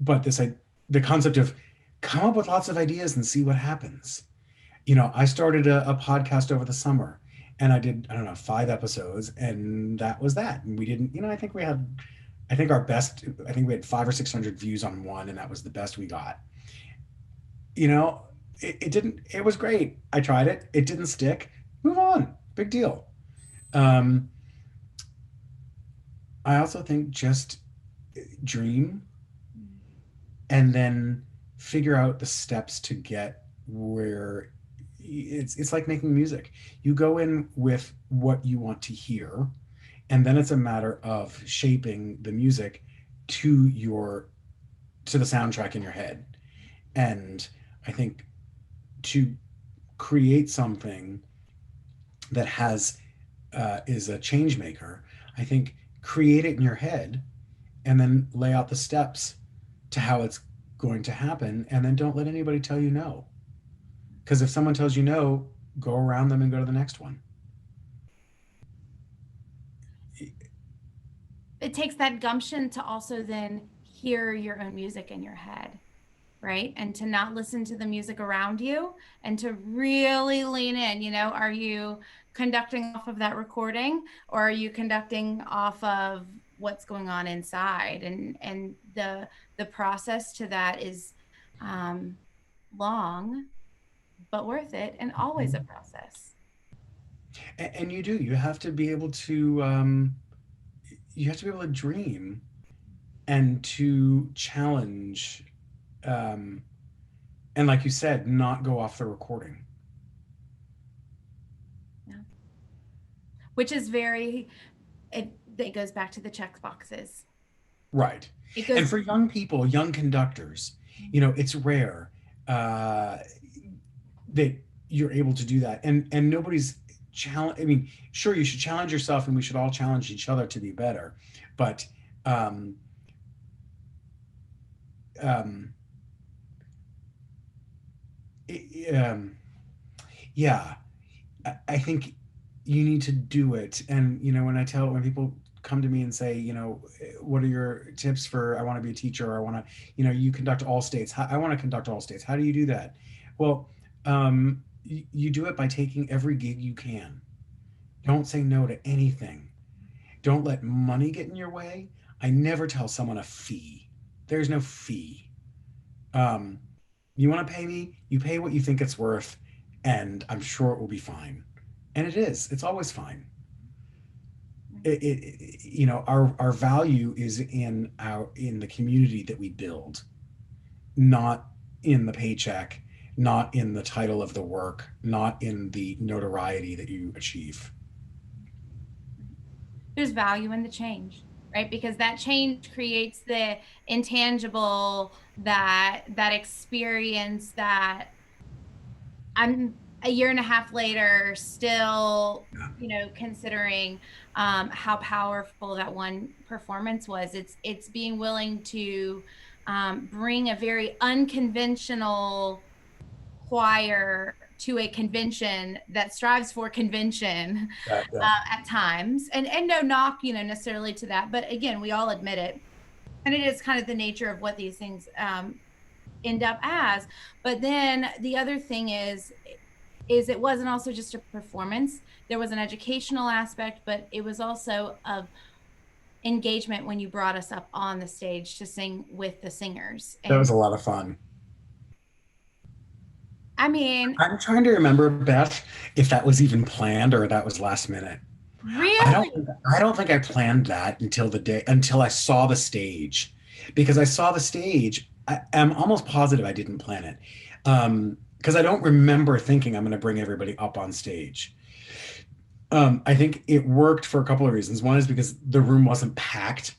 But the concept of come up with lots of ideas and see what happens. I started a podcast over the summer, and I did, I don't know, 5 episodes, and that was that. And we didn't, I think we had 500 or 600 views on one, and that was the best we got. It was great. I tried it. It didn't stick. Move on. Big deal. I also think just dream and then figure out the steps to get where it's like making music. You go in with what you want to hear, and then it's a matter of shaping the music to the soundtrack in your head. And I think to create something that is a change maker, I think create it in your head and then lay out the steps to how it's going to happen, and then don't let anybody tell you no. Because if someone tells you no, go around them and go to the next one. It takes that gumption to also then hear your own music in your head, right? And to not listen to the music around you and to really lean in. Are you conducting off of that recording, or are you conducting off of what's going on inside? And the process to that is long, but worth it, and always a process. And you have to be able to dream and to challenge, and like you said, not go off the recording. Yeah. Which is it goes back to the check boxes. Right. And for young people, young conductors, it's rare that you're able to do that. And nobody's challenge. I mean, sure, you should challenge yourself, and we should all challenge each other to be better. But yeah, I think you need to do it. And when people come to me and say, what are your tips for, I want to be a teacher, or I want to, you conduct all states. I want to conduct all states. How do you do that? Well, you do it by taking every gig you can. Don't say no to anything. Don't let money get in your way. I never tell someone a fee. There's no fee. You want to pay me, you pay what you think it's worth, and I'm sure it will be fine. And it is. It's always fine. Our value is in the community that we build, not in the paycheck, not in the title of the work, not in the notoriety that you achieve. There's value in the change, right? Because that change creates the intangible, that experience, that I'm a year and a half later still, considering how powerful that one performance was. It's being willing to bring a very unconventional choir to a convention that strives for convention at times, and no knock, necessarily to that, but again, we all admit it, and it is kind of the nature of what these things end up as. But then the other thing is it wasn't also just a performance. There was an educational aspect, but it was also of engagement when you brought us up on the stage to sing with the singers. That was a lot of fun. I mean, I'm trying to remember, Beth, if that was even planned or that was last minute. Really? I don't think I planned that until I saw the stage, because I saw the stage. I'm almost positive I didn't plan it, because I don't remember thinking I'm going to bring everybody up on stage. I think it worked for a couple of reasons. One is because the room wasn't packed.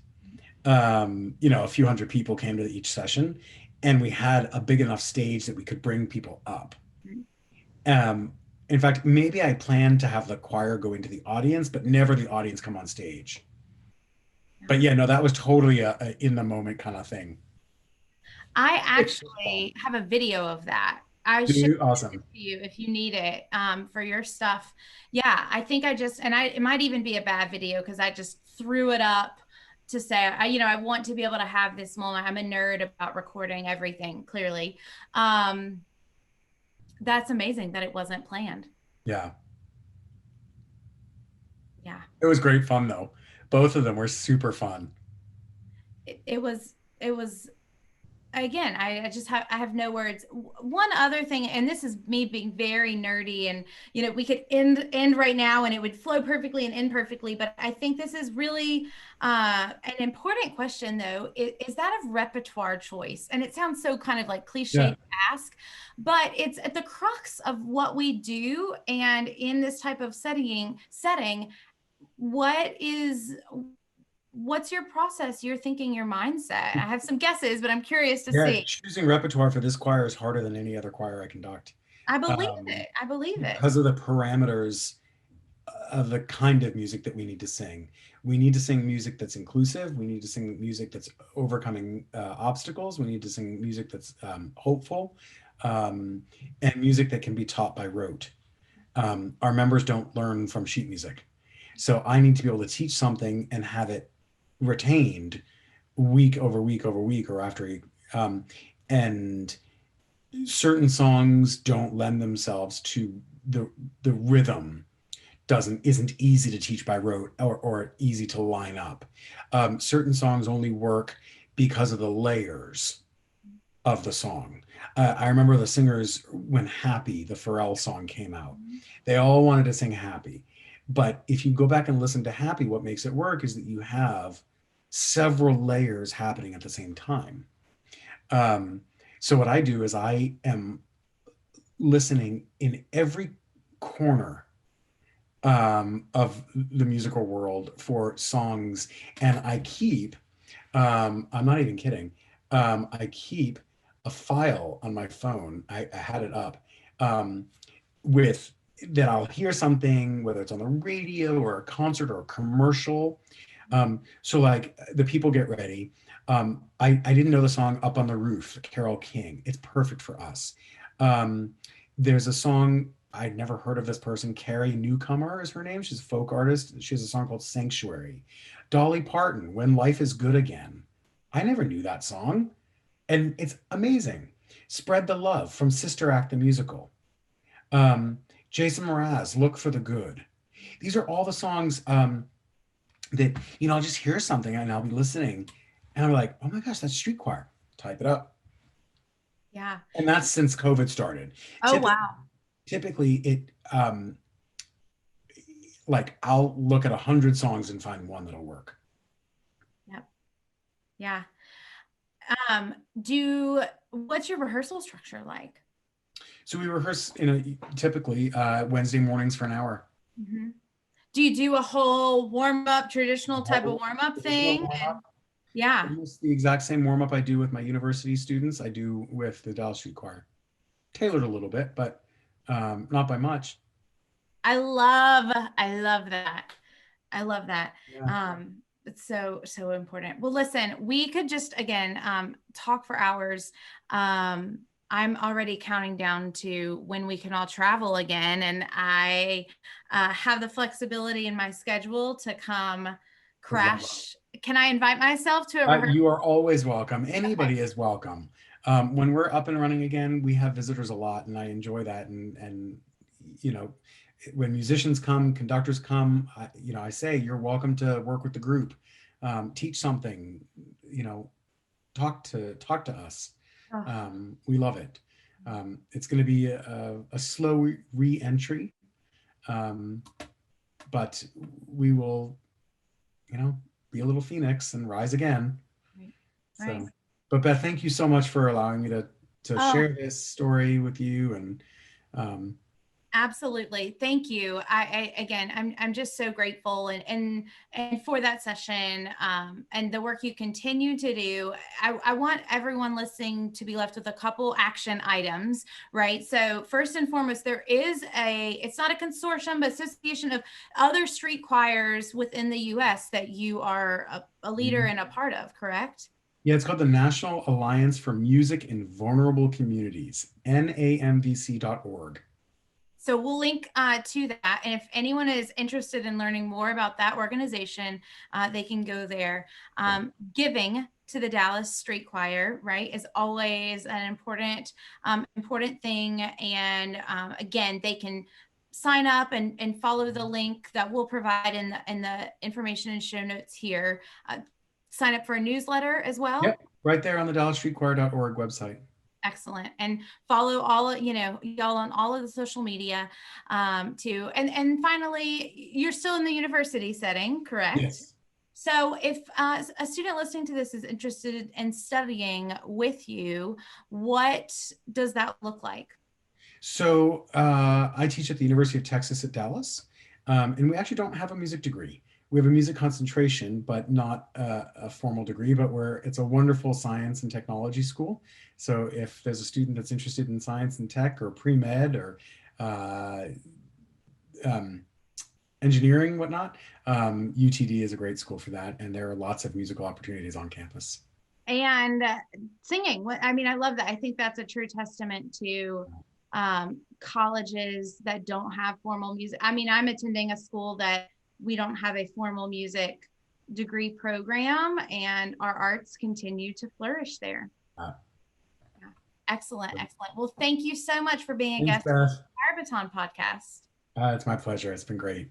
A few hundred people came to each session, and we had a big enough stage that we could bring people up. In fact, maybe I planned to have the choir go into the audience, but never the audience come on stage. But yeah, no, that was totally a in the moment kind of thing. I actually have a video of that. I should send it to you if you need it for your stuff. Yeah, I think it might even be a bad video because I just threw it up to say, I want to be able to have this moment. I'm a nerd about recording everything, clearly. That's amazing that it wasn't planned. Yeah. Yeah. It was great fun though. Both of them were super fun. It was, again, I have no words. One other thing, and this is me being very nerdy, and we could end right now and it would flow perfectly and end perfectly, but I think this is really an important question though, is that of repertoire choice. And it sounds so kind of like cliche to ask, but it's at the crux of what we do. And in this type of setting, what's your process, your thinking, your mindset? I have some guesses, but I'm curious to see. Choosing repertoire for this choir is harder than any other choir I conduct. I believe it. Because of the parameters of the kind of music that we need to sing. We need to sing music that's inclusive. We need to sing music that's overcoming obstacles. We need to sing music that's hopeful, and music that can be taught by rote. Our members don't learn from sheet music. So I need to be able to teach something and have it retained week over week over week or after week. And certain songs don't lend themselves to the rhythm isn't easy to teach by rote or easy to line up. Certain songs only work because of the layers of the song. I remember the singers when Happy, the Pharrell song, came out. They all wanted to sing Happy. But if you go back and listen to Happy, what makes it work is that you have several layers happening at the same time. So what I do is I am listening in every corner of the musical world for songs, and I keep, I'm not even kidding, I keep a file on my phone. I had it up with that I'll hear something, whether it's on the radio or a concert or a commercial. So like The People Get Ready. I didn't know the song Up on the Roof, Carole King. It's perfect for us. There's a song, I'd never heard of this person, Carrie Newcomer is her name. She's a folk artist. She has a song called Sanctuary. Dolly Parton, When Life is Good Again. I never knew that song. And it's amazing. Spread the Love from Sister Act the Musical. Jason Mraz, Look for the Good. These are all the songs that, I'll just hear something and I'll be listening and I'm like, oh my gosh, that's street choir. Type it up. Yeah. And that's since COVID started. Oh, wow. Typically it, like I'll look at 100 songs and find one that'll work. Yep. Yeah. What's your rehearsal structure like? So we rehearse, typically Wednesday mornings for an hour. Mm-hmm. Do you do a whole warm-up, traditional type of warm-up thing? Yeah. It's the exact same warm-up I do with my university students, I do with the Dallas Street Choir. Tailored a little bit, but not by much. I love that. I love that. Yeah. It's so important. Well, listen, we could just, again, talk for hours. I'm already counting down to when we can all travel again. And I have the flexibility in my schedule to come crash. Can I invite myself to a rehearsal? You are always welcome. Anybody is welcome. When we're up and running again, we have visitors a lot, and I enjoy that. And when musicians come, conductors come, I say you're welcome to work with the group, teach something, talk to us. We love it. It's going to be a slow re-entry, but we will, be a little phoenix and rise again. Right. So, but Beth, thank you so much for allowing me to share this story with you. And absolutely. Thank you. I'm just so grateful and for that session and the work you continue to do. I want everyone listening to be left with a couple action items, right? So first and foremost, there is it's not a consortium, but association of other street choirs within the US that you are a leader and a part of, correct? Yeah, it's called the National Alliance for Music in Vulnerable Communities, NAMVC.org. So we'll link to that. And if anyone is interested in learning more about that organization, they can go there. Giving to the Dallas Street Choir, right, is always an important thing. And again, they can sign up and follow the link that we'll provide in the information and show notes here. Sign up for a newsletter as well. Yep, right there on the DallasStreetChoir.org website. Excellent. And follow all, y'all on all of the social media too. And finally, you're still in the university setting, correct? Yes. So if a student listening to this is interested in studying with you, what does that look like? So I teach at the University of Texas at Dallas, and we actually don't have a music degree. We have a music concentration, but not a formal degree, but it's a wonderful science and technology school. So if there's a student that's interested in science and tech or pre-med or engineering, whatnot, UTD is a great school for that. And there are lots of musical opportunities on campus. And singing, I love that. I think that's a true testament to colleges that don't have formal music. I'm attending a school that we don't have a formal music degree program, and our arts continue to flourish there. Excellent. Well, thank you so much for being a guest on the Fire Baton podcast. It's my pleasure. It's been great.